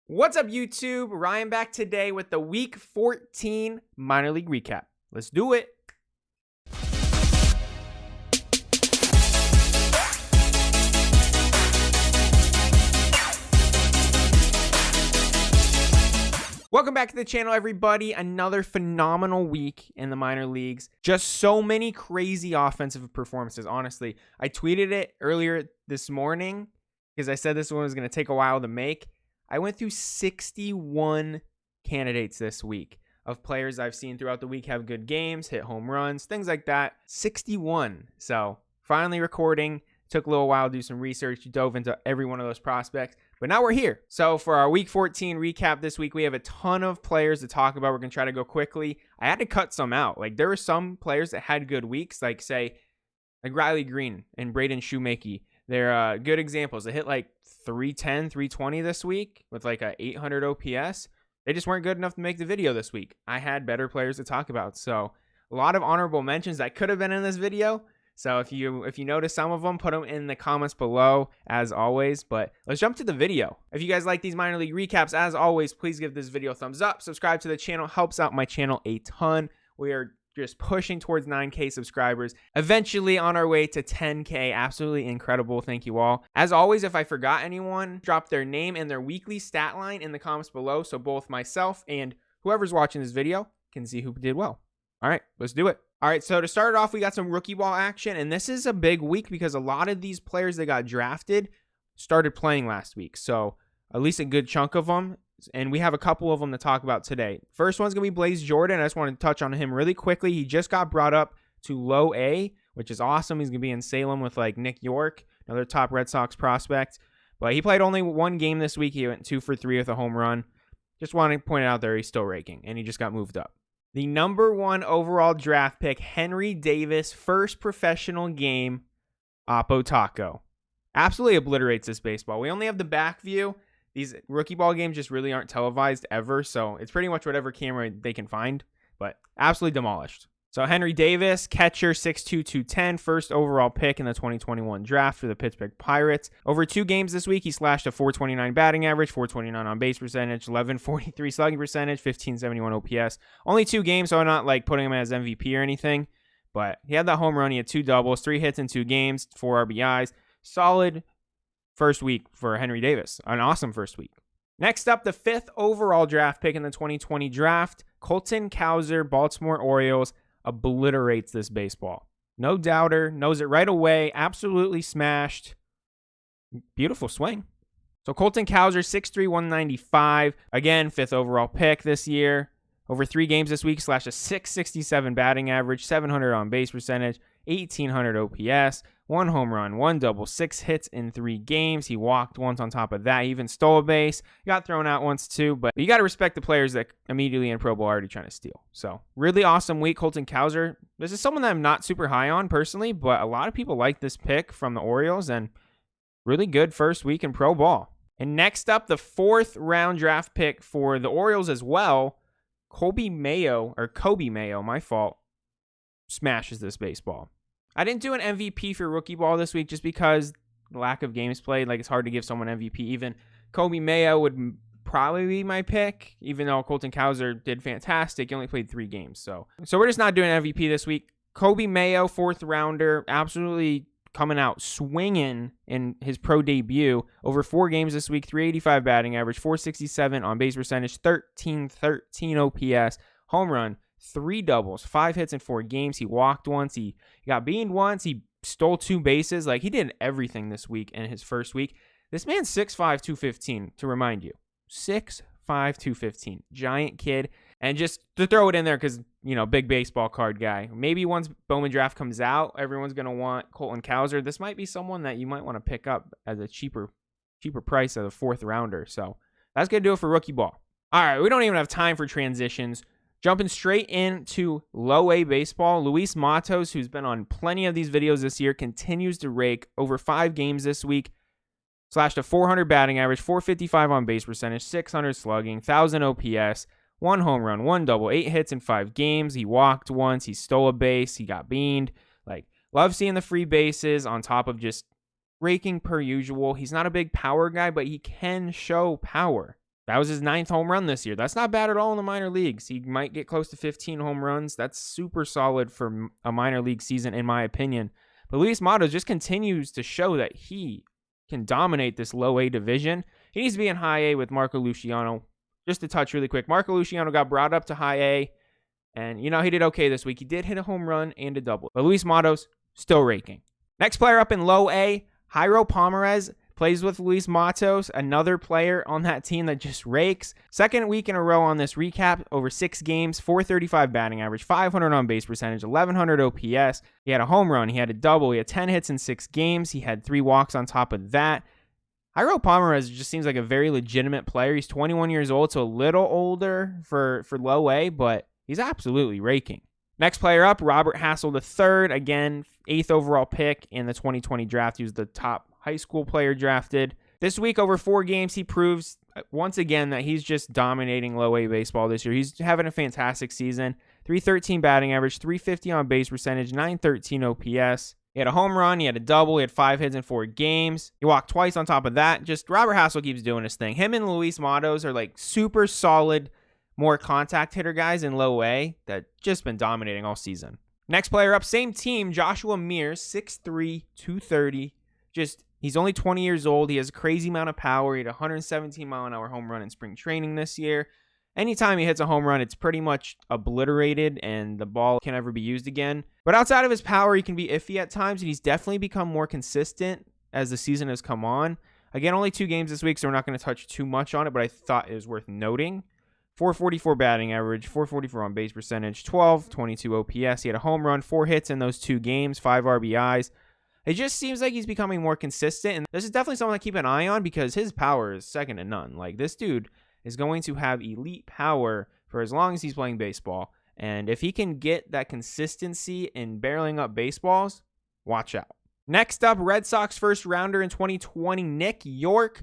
What's up, YouTube? Ryan back today with the Week 14 minor league recap. Let's do it. Welcome back to the channel, everybody. Another phenomenal week in the minor leagues. Just so many crazy offensive performances, honestly. I tweeted it earlier this morning because I said this one was going to take a while to make. I went through 61 candidates this week of players I've seen throughout the week have good games, hit home runs, things like that. 61. So finally recording. Took a little while to do some research, dove into every one of those prospects, but now we're here. So for our Week 14 recap this week, we have a ton of players to talk about. We're going to try to go quickly. I had to cut some out. Like, there were some players that had good weeks, like, say, like Riley Green and Braden Shoemaker. They're good examples. They hit like 310, 320 this week with like a 800 OPS. They just weren't good enough to make the video this week. I had better players to talk about. So a lot of honorable mentions that could have been in this video. So if you notice some of them, put them in the comments below as always. But let's jump to the video. If you guys like these minor league recaps, as always, please give this video a thumbs up. Subscribe to the channel. Helps out my channel a ton. We are just pushing towards 9K subscribers. Eventually on our way to 10K. Absolutely incredible. Thank you all. As always, if I forgot anyone, drop their name and their weekly stat line in the comments below so both myself and whoever's watching this video can see who did well. All right, let's do it. All right, so to start it off, we got some rookie ball action, and this is a big week because a lot of these players that got drafted started playing last week, so at least a good chunk of them, and we have a couple of them to talk about today. First one's going to be Blaze Jordan. I just want to touch on him really quickly. He just got brought up to low A, which is awesome. He's going to be in Salem with like Nick York, another top Red Sox prospect, but he played only one game this week. He went 2 for 3 with a home run. Just want to point out there he's still raking, and he just got moved up. The number 1 overall draft pick, Henry Davis, first professional game, Oppo Taco. Absolutely obliterates this baseball. We only have the back view. These rookie ball games just really aren't televised ever, so it's pretty much whatever camera they can find, but absolutely demolished. So Henry Davis, catcher, 6'2", 210, first overall pick in the 2021 draft for the Pittsburgh Pirates. Over 2 games this week, he slashed a 429 batting average, 429 on base percentage, 1143 slugging percentage, 1571 OPS. Only 2 games, so I'm not like putting him as MVP or anything, but he had that home run. He had 2 doubles, 3 hits in 2 games, 4 RBIs. Solid first week for Henry Davis. An awesome first week. Next up, the 5th overall draft pick in the 2020 draft, Colton Cowser, Baltimore Orioles, obliterates this baseball. No doubter, knows it right away, absolutely smashed. Beautiful swing. So Colton Cowser, 6'3", 195. Again, 5th overall pick this year. Over 3 games this week, slashed a 667 batting average, 700 on base percentage, 1800 OPS, 1 home run, 1 double, 6 hits in 3 games. He walked once on top of that. He even stole a base. Got thrown out once too, but you got to respect the players that immediately in Pro Bowl are already trying to steal. So really awesome week, Colton Cowser. This is someone that I'm not super high on personally, but a lot of people like this pick from the Orioles and really good first week in Pro Ball. And next up, the 4th round draft pick for the Orioles as well, Coby Mayo, my fault, smashes this baseball. I didn't do an MVP for rookie ball this week just because the lack of games played. Like, it's hard to give someone MVP. Even Coby Mayo would probably be my pick, even though Colton Cowser did fantastic. He only played 3 games. So we're just not doing MVP this week. Coby Mayo, 4th rounder, absolutely coming out swinging in his pro debut. Over 4 games this week, 385 batting average, 467 on base percentage, 1313 OPS, home run, 3 doubles, 5 hits in 4 games. He walked once. He got beaned once. He stole 2 bases. Like, he did everything this week in his first week. This man's 6'5", 215, to remind you. 6'5", 215. Giant kid. And just to throw it in there because, you know, big baseball card guy. Maybe once Bowman draft comes out, everyone's going to want Colton Cowser. This might be someone that you might want to pick up as a cheaper price as a 4th rounder. So that's going to do it for rookie ball. All right, we don't even have time for transitions. Jumping straight into low A baseball, Luis Matos, who's been on plenty of these videos this year, continues to rake. Over 5 games this week. Slashed a 400 batting average, 455 on base percentage, 600 slugging, 1000 OPS, 1 home run, 1 double, 8 hits in 5 games. He walked once. He stole a base. He got beaned. Like, love seeing the free bases on top of just raking per usual. He's not a big power guy, but he can show power. That was his 9th home run this year. That's not bad at all in the minor leagues. He might get close to 15 home runs. That's super solid for a minor league season, in my opinion. But Luis Matos just continues to show that he can dominate this low A division. He needs to be in high A with Marco Luciano. Just to touch really quick, Marco Luciano got brought up to high A, and, you know, he did okay this week. He did hit a home run and a double. But Luis Matos, still raking. Next player up in low A, Jairo Pomares. Plays with Luis Matos, another player on that team that just rakes. Second week in a row on this recap, over 6 games, 435 batting average, 500 on base percentage, 1100 OPS. He had a home run, he had a double, he had 10 hits in 6 games, he had 3 walks on top of that. Jairo Pomares just seems like a very legitimate player. He's 21 years old, so a little older for low A, but he's absolutely raking. Next player up, Robert Hassel III, again, 8th overall pick in the 2020 draft. He was the top high school player drafted. This week, over 4 games, he proves once again that he's just dominating low A baseball this year. He's having a fantastic season. 313 batting average, 350 on base percentage, 913 OPS. He had a home run, he had a double, he had 5 hits in 4 games. He walked twice on top of that. Just Robert Hassel keeps doing his thing. Him and Luis Matos are like super solid, more contact hitter guys in low A that just been dominating all season. Next player up, same team, Joshua Mears, 6'3", 230. He's only 20 years old. He has a crazy amount of power. He had a 117-mile-an-hour home run in spring training this year. Anytime he hits a home run, it's pretty much obliterated and the ball can't ever be used again. But outside of his power, he can be iffy at times, and he's definitely become more consistent as the season has come on. Again, only 2 games this week, so we're not going to touch too much on it, but I thought it was worth noting. 444 batting average, 444 on base percentage, 1222 OPS. He had a home run, 4 hits in those 2 games, 5 RBIs. It just seems like he's becoming more consistent, and this is definitely someone to keep an eye on because his power is second to none. Like, this dude is going to have elite power for as long as he's playing baseball, and if he can get that consistency in barreling up baseballs, watch out. Next up, Red Sox first rounder in 2020, Nick York,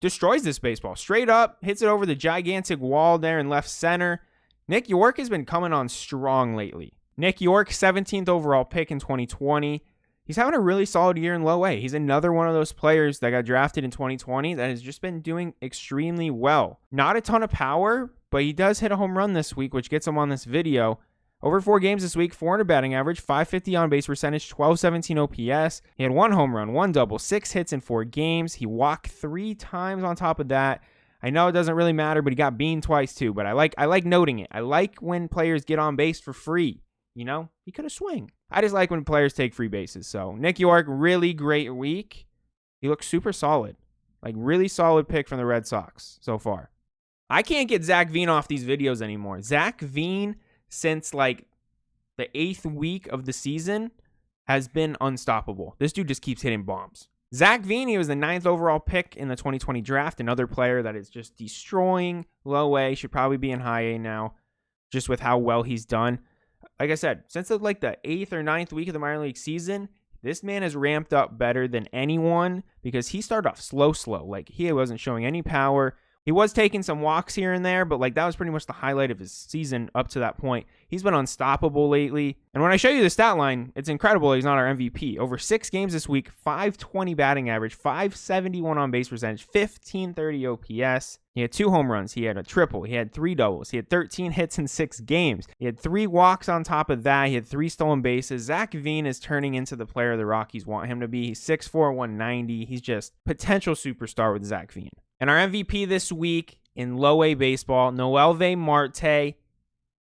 destroys this baseball. Straight up, hits it over the gigantic wall there in left center. Nick York has been coming on strong lately. Nick York, 17th overall pick in 2020. He's having a really solid year in low A. He's another one of those players that got drafted in 2020 that has just been doing extremely well. Not a ton of power, but he does hit a home run this week, which gets him on this video. Over 4 games this week, 400 batting average, 550 on base percentage, 1217 OPS. He had 1 home run, 1 double, 6 hits in 4 games. He walked 3 times on top of that. I know it doesn't really matter, but he got beaned twice too. But I like noting it. I like when players get on base for free. You know, he could have swung. I just like when players take free bases. So Nick York, really great week. He looks super solid. Like, really solid pick from the Red Sox so far. I can't get Zach Veen off these videos anymore. Zach Veen, since like the 8th week of the season, has been unstoppable. This dude just keeps hitting bombs. Zach Veen, he was the 9th overall pick in the 2020 draft. Another player that is just destroying low A. Should probably be in high A now, just with how well he's done. Like I said, since the 8th or 9th week of the minor league season, this man has ramped up better than anyone because he started off slow. Like, he wasn't showing any power. He was taking some walks here and there, but like that was pretty much the highlight of his season up to that point. He's been unstoppable lately. And when I show you the stat line, it's incredible he's not our MVP. Over 6 games this week, 520 batting average, 571 on base percentage, 1530 OPS. He had 2 home runs. He had a triple. He had 3 doubles. He had 13 hits in 6 games. He had 3 walks on top of that. He had 3 stolen bases. Zach Veen is turning into the player the Rockies want him to be. He's 6'4", 190. He's just potential superstar with Zach Veen. And our MVP this week in low A baseball, Noelvi Marte,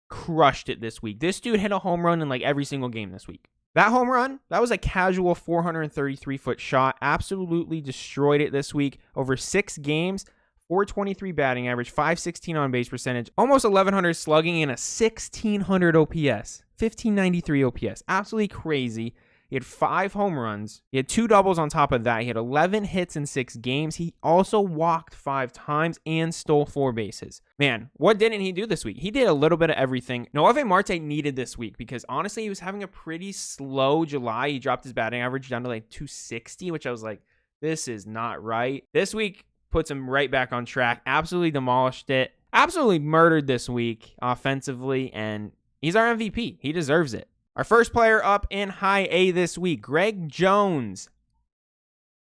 crushed it this week. This dude hit a home run in like every single game this week. That home run, that was a casual 433-foot shot. Absolutely destroyed it this week. Over 6 games, 423 batting average, 516 on base percentage, almost 1100 slugging, and a 1600 OPS, 1593 OPS. Absolutely crazy. He had 5 home runs. He had 2 doubles on top of that. He had 11 hits in 6 games. He also walked 5 times and stole 4 bases. Man, what didn't he do this week? He did a little bit of everything. Noelvi Marte needed this week because honestly, he was having a pretty slow July. He dropped his batting average down to like 260, which I was like, this is not right. This week puts him right back on track. Absolutely demolished it. Absolutely murdered this week offensively, and he's our MVP. He deserves it. Our first player up in high A this week, Greg Jones.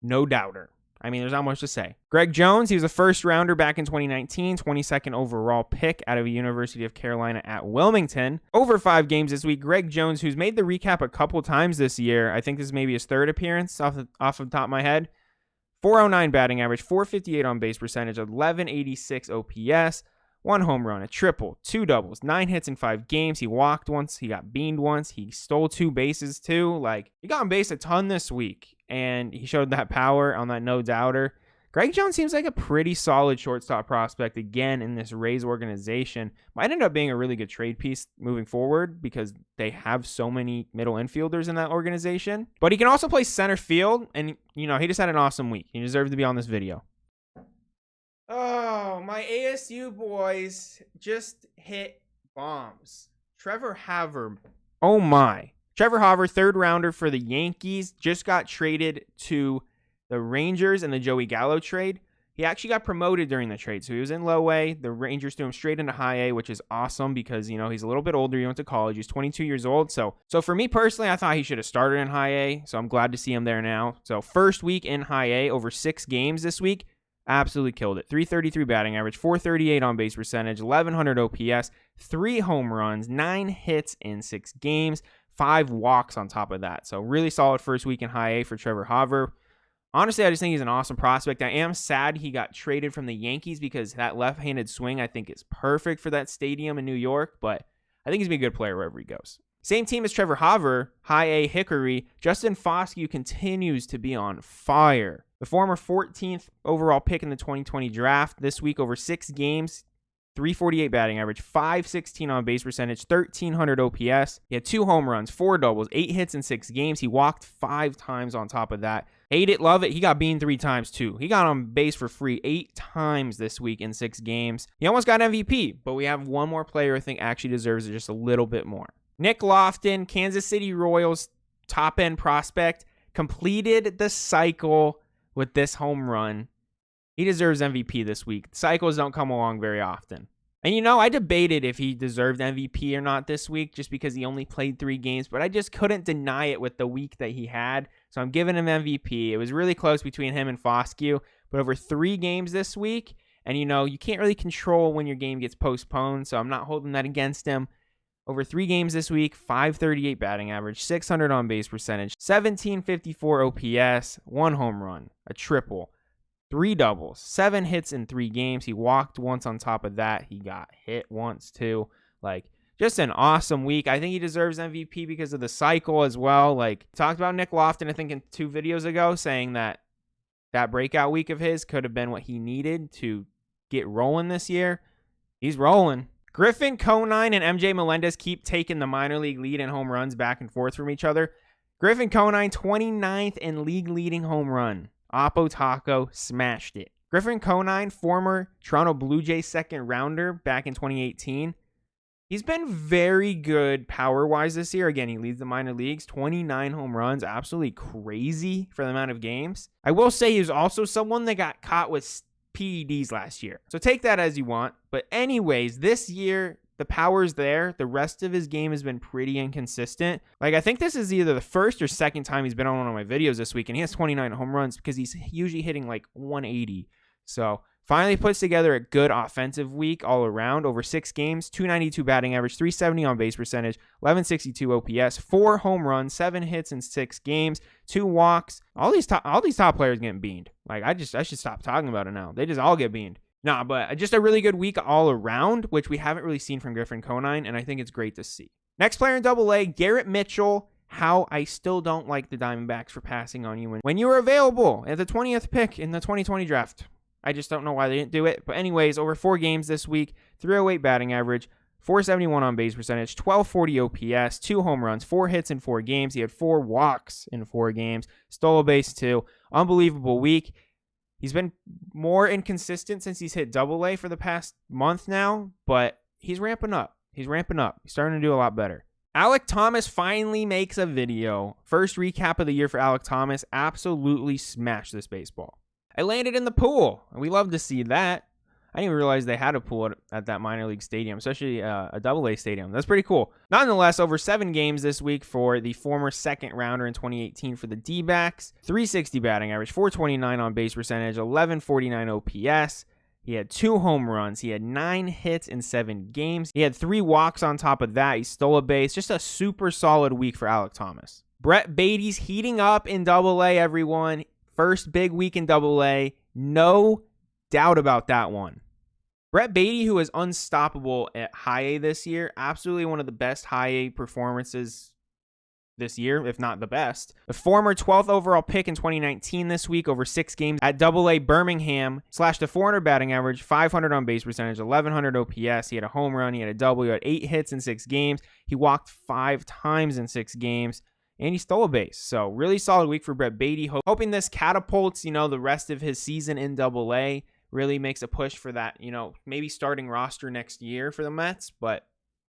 No doubter. I mean, there's not much to say. Greg Jones, he was a first rounder back in 2019, 22nd overall pick out of the University of Carolina at Wilmington. Over 5 games this week, Greg Jones, who's made the recap a couple times this year. I think this is maybe his 3rd appearance off the top of my head. 409 batting average, 458 on base percentage, 1186 OPS, 1 home run, a triple, 2 doubles, 9 hits in 5 games. He walked once, he got beaned once, he stole 2 bases too. Like, he got on base a ton this week, and he showed that power on that no-doubter. Greg Jones seems like a pretty solid shortstop prospect again in this Rays organization. Might end up being a really good trade piece moving forward because they have so many middle infielders in that organization. But he can also play center field, and, you know, he just had an awesome week. He deserves to be on this video. Oh, my ASU boys just hit bombs. Trevor Hauver. Oh, my. Trevor Hauver, 3rd rounder for the Yankees, just got traded to the Rangers in the Joey Gallo trade. He actually got promoted during the trade, so he was in low A. The Rangers threw him straight into high A, which is awesome because, you know, he's a little bit older. He went to college. He's 22 years old. So for me personally, I thought he should have started in high A, so I'm glad to see him there now. So first week in high A, over 6 games this week, absolutely killed it. 333 batting average, 438 on base percentage, 1100 OPS, 3 home runs, 9 hits in 6 games, 5 walks on top of that. So really solid first week in high A for Trevor Hauver. Honestly, I just think he's an awesome prospect. I am sad he got traded from the Yankees because that left-handed swing I think is perfect for that stadium in New York, but I think he's going to be a good player wherever he goes. Same team as Trevor Hauver, high A Hickory. Justin Foscue continues to be on fire. The former 14th overall pick in the 2020 draft this week over 6 games, 348 batting average, 516 on base percentage, 1300 OPS. He had 2 home runs, 4 doubles, 8 hits in 6 games. He walked 5 times on top of that. Hate it, love it. He got beaned 3 times too. He got on base for free 8 times this week in 6 games. He almost got MVP, but we have one more player I think actually deserves it just a little bit more. Nick Lofton, Kansas City Royals top-end prospect, completed the cycle with this home run. He deserves MVP this week. Cycles don't come along very often. And, you know, I debated if he deserved MVP or not this week just because he only played 3 games, but I just couldn't deny it with the week that he had. So I'm giving him MVP. It was really close between him and Foscue, but over 3 games this week, and, you know, you can't really control when your game gets postponed, so I'm not holding that against him. Over 3 games this week, 538 batting average, 600 on base percentage, 1754 OPS, 1 home run, a triple, 3 doubles, 7 hits in 3 games. He walked once on top of that. He got hit once too. Like, just an awesome week. I think he deserves MVP because of the cycle as well. Like, talked about Nick Lofton, I think in 2 videos ago, saying that that breakout week of his could have been what he needed to get rolling this year. He's rolling. Griffin Conine and MJ Melendez keep taking the minor league lead in home runs back and forth from each other. Griffin Conine, 29th in league leading home run. Oppo Taco smashed it. Griffin Conine, former Toronto Blue Jays 2nd rounder back in 2018. He's been very good power-wise this year. Again, he leads the minor leagues. 29 home runs. Absolutely crazy for the amount of games. I will say he was also someone that got caught with PEDs last year. So take that as you want. But anyways, this year, the power's there. The rest of his game has been pretty inconsistent. Like, I think this is either the first or second time he's been on one of my videos this week, and he has 29 home runs because he's usually hitting like 180. So finally puts together a good offensive week all around. Over 6 games, 292 batting average, 370 on base percentage, 1162 OPS, 4 home runs, 7 hits in 6 games, 2 walks. All these top players getting beaned. Like, I should stop talking about it now. They just all get beaned. Nah, but just a really good week all around, which we haven't really seen from Griffin Conine, and I think it's great to see. Next player in Double-A, Garrett Mitchell. How I still don't like the Diamondbacks for passing on you when you were available at the 20th pick in the 2020 draft. I just don't know why they didn't do it. But anyways, over 4 games this week, 308 batting average, 471 on base percentage, 1240 OPS, 2 home runs, 4 hits in 4 games. He had 4 walks in 4 games, stole a base 2. Unbelievable week. He's been more inconsistent since he's hit Double-A for the past month now, but he's ramping up. He's starting to do a lot better. Alek Thomas finally makes a video. First recap of the year for Alek Thomas. Absolutely smashed this baseball. I landed in the pool, and we love to see that. I didn't even realize they had a pool at that minor league stadium, especially a AA stadium. That's pretty cool. Nonetheless, over 7 games this week for the former second rounder in 2018 for the D-backs. 360 batting average, 429 on base percentage, 1149 OPS. He had 2 home runs. He had 9 hits in 7 games. He had 3 walks on top of that. He stole a base. Just a super solid week for Alek Thomas. Brett Baty's heating up in AA, everyone. First big week in AA. No doubt about that one. Brett Baty, who is unstoppable at high A this year, absolutely one of the best high A performances this year, if not the best. The former 12th overall pick in 2019 this week over 6 games at AA Birmingham, slashed a 400 batting average, 500 on base percentage, 1100 OPS. He had a home run, he had a double, he had 8 hits in 6 games. He walked 5 times in 6 games, and he stole a base. So really solid week for Brett Baty. Hoping this catapults, the rest of his season in AA. Really makes a push for that, maybe starting roster next year for the Mets, but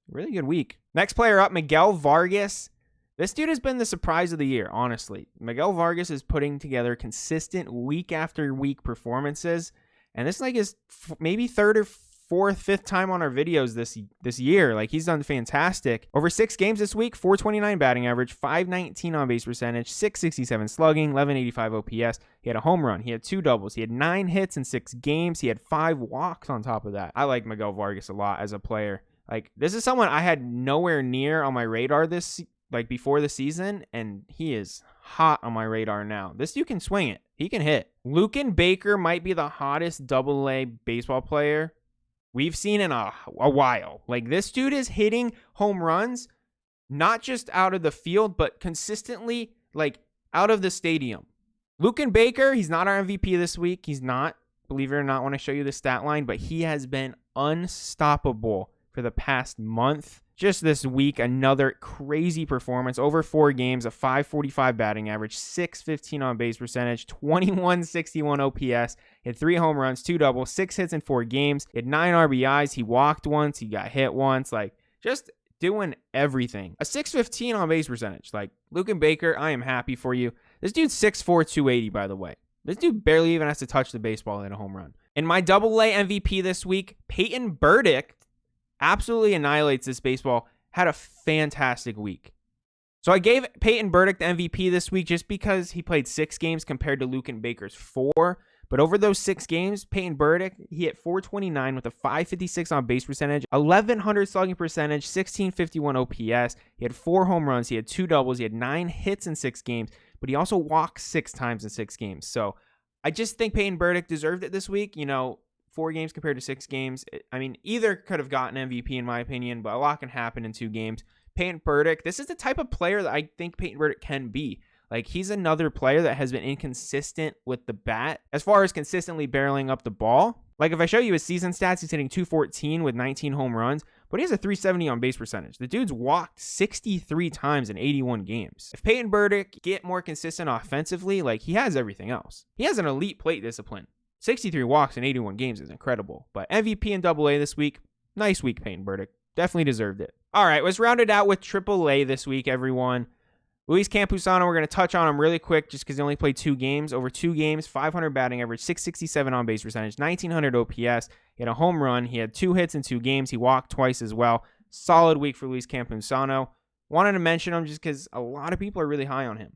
really good week. Next player up, Miguel Vargas. This dude has been the surprise of the year, honestly. Miguel Vargas is putting together consistent week after week performances, and this is his maybe 3rd or 4th, 5th time on our videos this year. He's done fantastic. Over 6 games this week, 429 batting average, 519 on base percentage, 667 slugging, 1185 OPS. He had a home run. He had 2 doubles. He had 9 hits in 6 games. He had 5 walks on top of that. I like Miguel Vargas a lot as a player. This is someone I had nowhere near on my radar before the season, and he is hot on my radar now. This dude can swing it. He can hit. Luken Baker might be the hottest AA baseball player we've seen in a while. This dude is hitting home runs, not just out of the field, but consistently, out of the stadium. Luken Baker, he's not our MVP this week. He's not, believe it or not, when I show you the stat line, but he has been unstoppable for the past month. Just this week, another crazy performance. Over 4 games, a 545 batting average, 615 on base percentage, 2161 OPS. He had 3 home runs, 2 doubles, 6 hits in 4 games. He had 9 RBIs. He walked once. He got hit once. Just doing everything. A 615 on base percentage. Luken Baker, I am happy for you. This dude's 6'4", 280, by the way. This dude barely even has to touch the baseball and hit a home run. In my AA MVP this week, Peyton Burdick absolutely annihilates this baseball. Had a fantastic week. So I gave Peyton Burdick the MVP this week just because he played 6 games compared to Luken Baker's 4. But over those 6 games, Peyton Burdick, he hit 429 with a 556 on base percentage, 1100 slugging percentage, 1651 OPS. He had 4 home runs. He had 2 doubles. He had 9 hits in 6 games, but he also walked 6 times in 6 games. So I just think Peyton Burdick deserved it this week. 4 games compared to 6 games. Either could have gotten MVP in my opinion, but a lot can happen in 2 games. Peyton Burdick, this is the type of player that I think Peyton Burdick can be. He's another player that has been inconsistent with the bat as far as consistently barreling up the ball. If I show you his season stats, he's hitting 214 with 19 home runs, but he has a 370 on base percentage. The dude's walked 63 times in 81 games. If Peyton Burdick get more consistent offensively, he has everything else. He has an elite plate discipline. 63 walks in 81 games is incredible. But MVP in AA this week, nice week, Peyton Burdick. Definitely deserved it. All right, let's round it out with AAA this week, everyone. Luis Campusano, we're going to touch on him really quick just because he only played 2 games. Over 2 games, 500 batting average, 667 on base percentage, 1900 OPS. He had a home run. He had 2 hits in 2 games. He walked twice as well. Solid week for Luis Campusano. Wanted to mention him just because a lot of people are really high on him.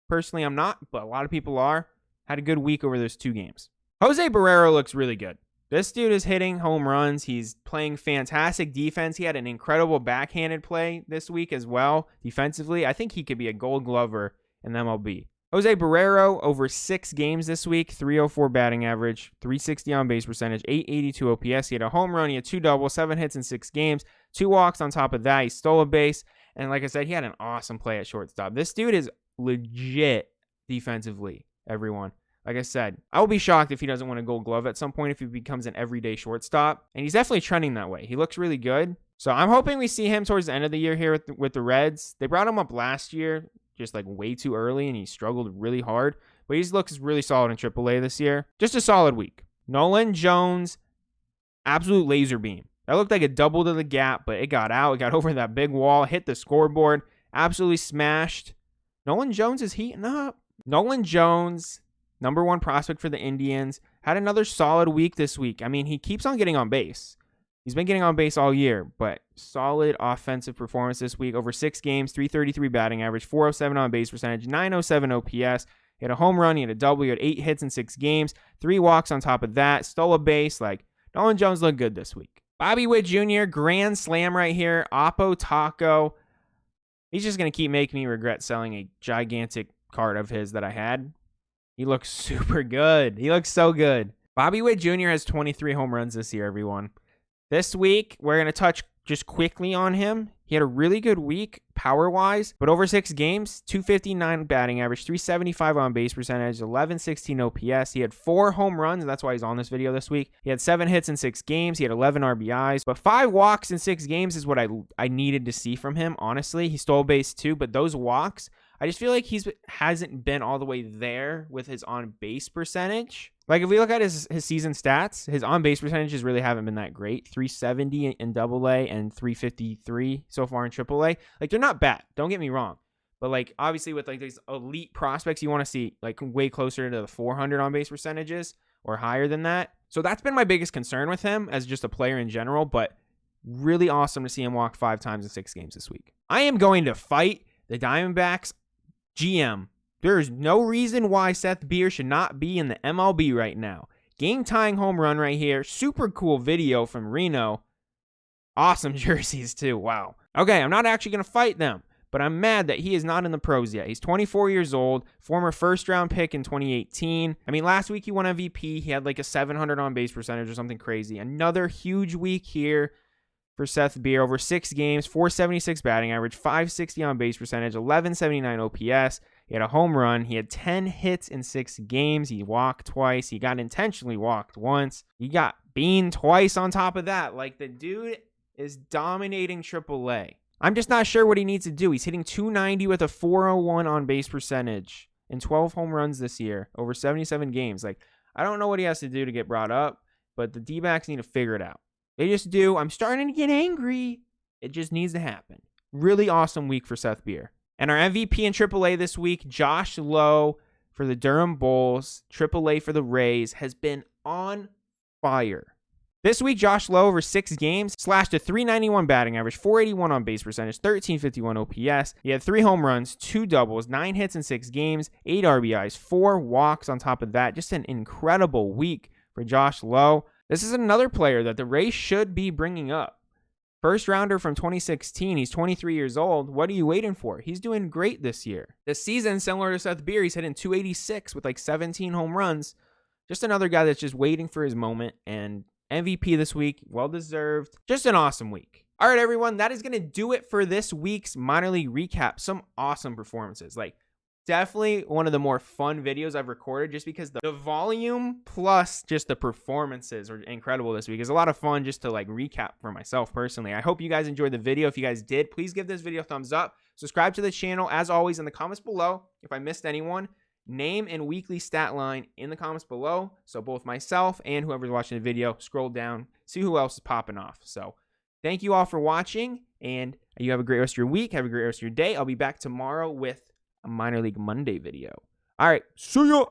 Personally, I'm not, but a lot of people are. Had a good week over those 2 games. Jose Barrero looks really good. This dude is hitting home runs. He's playing fantastic defense. He had an incredible backhanded play this week as well. Defensively, I think he could be a Gold Glover in MLB. Jose Barrero, over 6 games this week, 304 batting average, 360 on base percentage, 882 OPS. He had a home run. He had 2 doubles, 7 hits in 6 games, 2 walks on top of that. He stole a base. And like I said, he had an awesome play at shortstop. This dude is legit defensively, everyone. Like I said, I will be shocked if he doesn't win a Gold Glove at some point if he becomes an everyday shortstop. And he's definitely trending that way. He looks really good. So I'm hoping we see him towards the end of the year here with the Reds. They brought him up last year, just way too early, and he struggled really hard. But he looks really solid in AAA this year. Just a solid week. Nolan Jones, absolute laser beam. That looked like a double to the gap, but it got out. It got over that big wall, hit the scoreboard, absolutely smashed. Nolan Jones is heating up. Nolan Jones, number 1 prospect for the Indians, had another solid week this week. I mean, he keeps on getting on base. He's been getting on base all year, but solid offensive performance this week. Over 6 games, 333 batting average, 407 on base percentage, 907 OPS. He had a home run, he had a double, he had 8 hits in 6 games, 3 walks on top of that, stole a base. Like, Nolan Jones looked good this week. Bobby Witt Jr., grand slam right here. Oppo Taco. He's just going to keep making me regret selling a gigantic card of his that I had. He looks super good. He looks so good. Bobby Witt Jr. has 23 home runs this year, everyone. This week, we're going to touch just quickly on him. He had a really good week power-wise, but over 6 games, 259 batting average, 375 on base percentage, 1116 OPS. He had 4 home runs, and that's why he's on this video this week. He had 7 hits in 6 games. He had 11 RBIs, but 5 walks in 6 games is what I needed to see from him, honestly. He stole base too, but those walks, I just feel like hasn't been all the way there with his on-base percentage. Like, if we look at his season stats, his on-base percentages really haven't been that great. 370 in AA and 353 so far in AAA. Like, they're not bad. Don't get me wrong. But, like, obviously with, like, these elite prospects, you want to see, like, way closer to the 400 on-base percentages or higher than that. So that's been my biggest concern with him as just a player in general. But really awesome to see him walk 5 times in 6 games this week. I am going to fight the Diamondbacks GM. There's no reason why Seth Beer should not be in the MLB right now. Game-tying home run right here. Super cool video from Reno. Awesome jerseys, too. Wow. Okay, I'm not actually going to fight them, but I'm mad that he is not in the pros yet. He's 24 years old, former first-round pick in 2018. I mean, last week he won MVP. He had like a 700 on-base percentage or something crazy. Another huge week here for Seth Beer. Over 6 games, 476 batting average, 560 on-base percentage, 1179 OPS. He had a home run. He had 10 hits in 6 games. He walked twice. He got intentionally walked once. He got beaned twice on top of that. Like, the dude is dominating AAA. I'm just not sure what he needs to do. He's hitting 290 with a 401 on-base percentage and 12 home runs this year over 77 games. Like, I don't know what he has to do to get brought up, but the D-backs need to figure it out. They just do. I'm starting to get angry. It just needs to happen. Really awesome week for Seth Beer. And our MVP in AAA this week, Josh Lowe for the Durham Bulls, AAA for the Rays, has been on fire. This week, Josh Lowe over 6 games slashed a 391 batting average, 481 on base percentage, 1351 OPS. He had 3 home runs, 2 doubles, 9 hits in 6 games, 8 RBIs, 4 walks on top of that. Just an incredible week for Josh Lowe. This is another player that the Rays should be bringing up. First rounder from 2016. He's 23 years old. What are you waiting for? He's doing great this year. This season, similar to Seth Beer, he's hitting 286 with like 17 home runs. Just another guy that's just waiting for his moment. And MVP this week, well deserved. Just an awesome week. All right, everyone, that is going to do it for this week's minor league recap. Some awesome performances. Like, definitely one of the more fun videos I've recorded just because the volume plus just the performances are incredible this week. It's a lot of fun just to like recap for myself personally. I hope you guys enjoyed the video. If you guys did, please give this video a thumbs up. Subscribe to the channel. As always, in the comments below, if I missed anyone, name and weekly stat line in the comments below. So both myself and whoever's watching the video, scroll down, see who else is popping off. So thank you all for watching, and you have a great rest of your week. Have a great rest of your day. I'll be back tomorrow with a Minor League Monday video. All right, see ya.